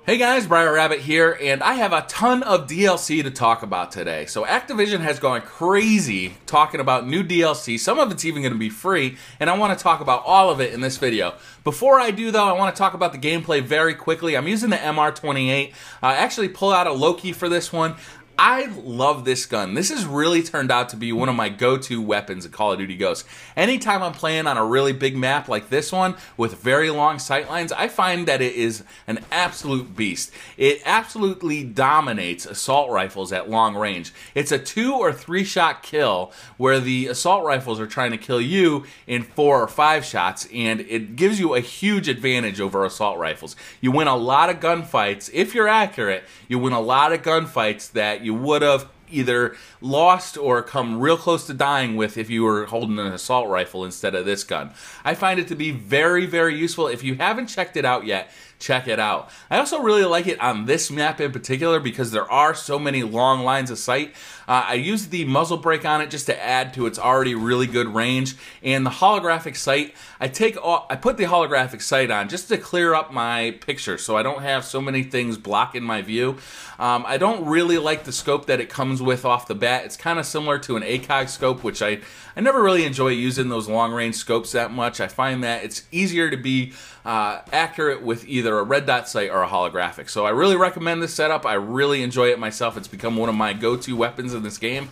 Hey guys, BriarRabbit here, and I have a ton of DLC to talk about today. So Activision has gone crazy talking about new DLC. Some of it's even going to be free, and I want to talk about all of it in this video. Before I do though, I want to talk about the gameplay very quickly. I'm using the MR28. I actually pulled out a Loki for this one. I love this gun. This has really turned out to be one of my go-to weapons in Call of Duty Ghosts. Anytime I'm playing on a really big map like this one with very long sightlines, I find that it is an absolute beast. It absolutely dominates assault rifles at long range. It's a 2 or 3 shot kill where the assault rifles are trying to kill you in 4 or 5 shots, and it gives you a huge advantage over assault rifles. You win a lot of gunfights. If you're accurate, you win a lot of gunfights that you would have either lost or come real close to dying with if you were holding an assault rifle instead of this gun. I find it to be very, very useful. If you haven't checked it out yet, check it out. I also really like it on this map in particular because there are so many long lines of sight. I used the muzzle brake on it just to add to its already really good range, and the holographic sight, I put the holographic sight on just to clear up my picture so I don't have so many things blocking my view. I don't really like the scope that it comes with off the bat. It's kind of similar to an ACOG scope, which I never really enjoy using those long range scopes that much. I find that it's easier to be accurate with either a red dot sight or a holographic. So I really recommend this setup. I really enjoy it myself. It's become one of my go-to weapons in this game.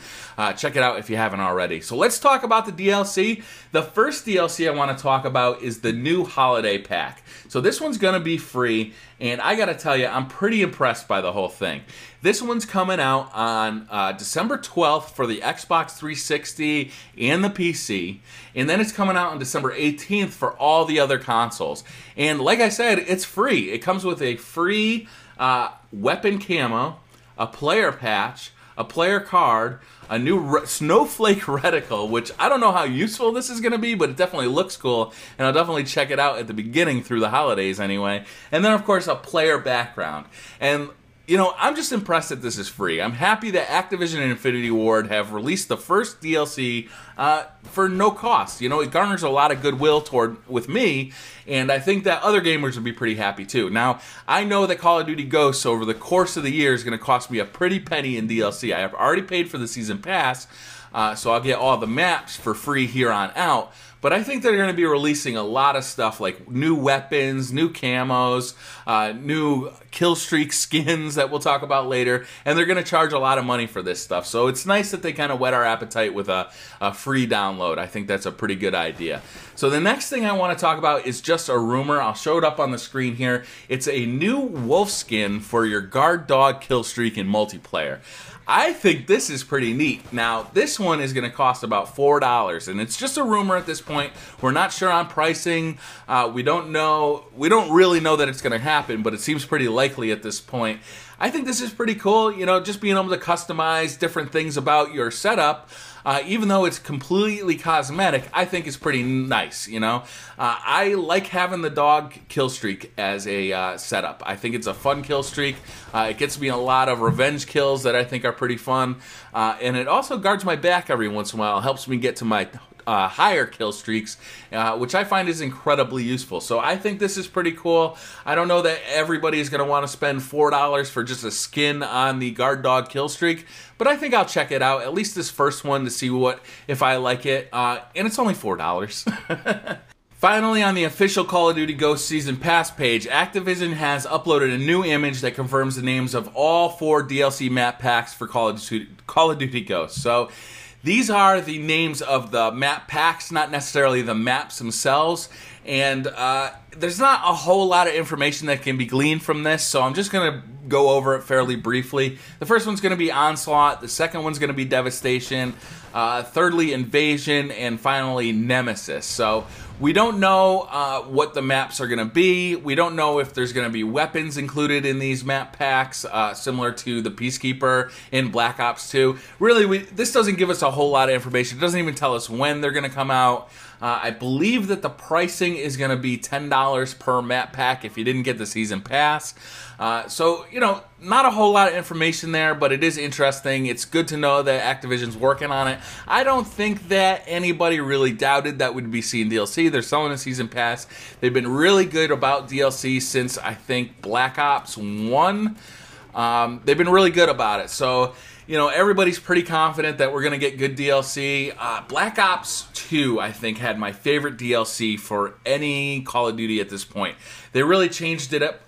Check it out if you haven't already. So let's talk about the DLC. The first DLC I want to talk about is the new holiday pack. So this one's going to be free, and I got to tell you, I'm pretty impressed by the whole thing. This one's coming out on December 12th for the Xbox 360 and the PC, and then it's coming out on December 18th for all the other consoles. And like I said, it's free. It comes with a free weapon camo, a player patch, a player card, a new snowflake reticle, which I don't know how useful this is going to be, but it definitely looks cool, and I'll definitely check it out at the beginning through the holidays anyway. And then, of course, a player background. And you know, I'm just impressed that this is free. I'm happy that Activision and Infinity Ward have released the first DLC for no cost. You know, it garners a lot of goodwill with me, and I think that other gamers would be pretty happy too. Now, I know that Call of Duty Ghosts over the course of the year is going to cost me a pretty penny in DLC. I have already paid for the season pass, so I'll get all the maps for free here on out. But I think they're going to be releasing a lot of stuff like new weapons, new camos, new Killstreak skins that we'll talk about later, and they're going to charge a lot of money for this stuff. So it's nice that they kind of whet our appetite with a free download. I think that's a pretty good idea. So the next thing I want to talk about is just a rumor. I'll show it up on the screen here. It's a new wolf skin for your guard dog Killstreak in multiplayer. I think this is pretty neat. Now, this one is going to cost about $4, and it's just a rumor at this point. We're not sure on pricing. We don't really know that it's going to happen, but it seems pretty likely at this point. I think this is pretty cool, you know, just being able to customize different things about your setup. Even though it's completely cosmetic, I think it's pretty nice, you know. I like having the dog Killstreak as a setup. I think it's a fun Killstreak. It gets me a lot of revenge kills that I think are pretty fun. And it also guards my back every once in a while. It helps me get to my higher kill streaks, which I find is incredibly useful. So I think this is pretty cool. I don't know that everybody is going to want to spend $4 for just a skin on the guard dog kill streak, but I think I'll check it out, at least this first one, to see if I like it. And it's only $4. Finally, on the official Call of Duty Ghosts Season Pass page, Activision has uploaded a new image that confirms the names of all 4 DLC map packs for Call of Duty Ghosts. So these are the names of the map packs, not necessarily the maps themselves. And there's not a whole lot of information that can be gleaned from this, so I'm just going to go over it fairly briefly. The first one's going to be Onslaught, the second one's going to be Devastation, thirdly Invasion, and finally Nemesis. So we don't know what the maps are going to be. We don't know if there's going to be weapons included in these map packs, similar to the Peacekeeper in Black Ops 2. Really, this doesn't give us a whole lot of information. It doesn't even tell us when they're going to come out. I believe that the pricing is going to be $10 per map pack if you didn't get the season pass. So, you know, not a whole lot of information there, but it is interesting. It's good to know that Activision's working on it. I don't think that anybody really doubted that we'd be seeing DLC. They're selling a season pass. They've been really good about DLC since, I think, Black Ops 1. They've been really good about it. So, you know, everybody's pretty confident that we're going to get good DLC. Black Ops 2, I think, had my favorite DLC for any Call of Duty at this point. They really changed it up.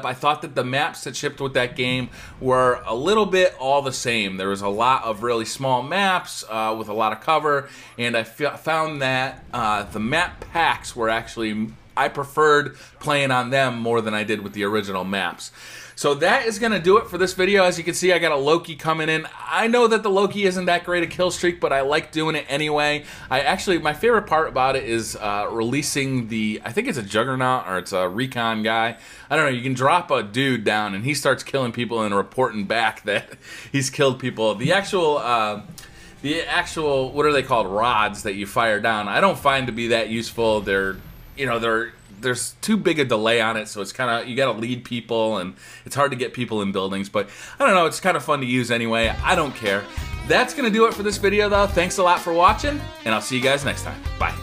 I thought that the maps that shipped with that game were a little bit all the same. There was a lot of really small maps with a lot of cover, and I found that the map packs were actually, I preferred playing on them more than I did with the original maps. So that is going to do it for this video. As you can see, I got a Loki coming in. I know that the Loki isn't that great a Killstreak, but I like doing it anyway. My favorite part about it is releasing the, I think it's a Juggernaut or it's a Recon guy. I don't know, you can drop a dude down and he starts killing people and reporting back that he's killed people. The actual, what are they called, rods that you fire down, I don't find to be that useful. There's too big a delay on it, so it's kind of, you got to lead people, and it's hard to get people in buildings, but I don't know, it's kind of fun to use anyway. I don't care. That's going to do it for this video, though. Thanks a lot for watching, and I'll see you guys next time. Bye.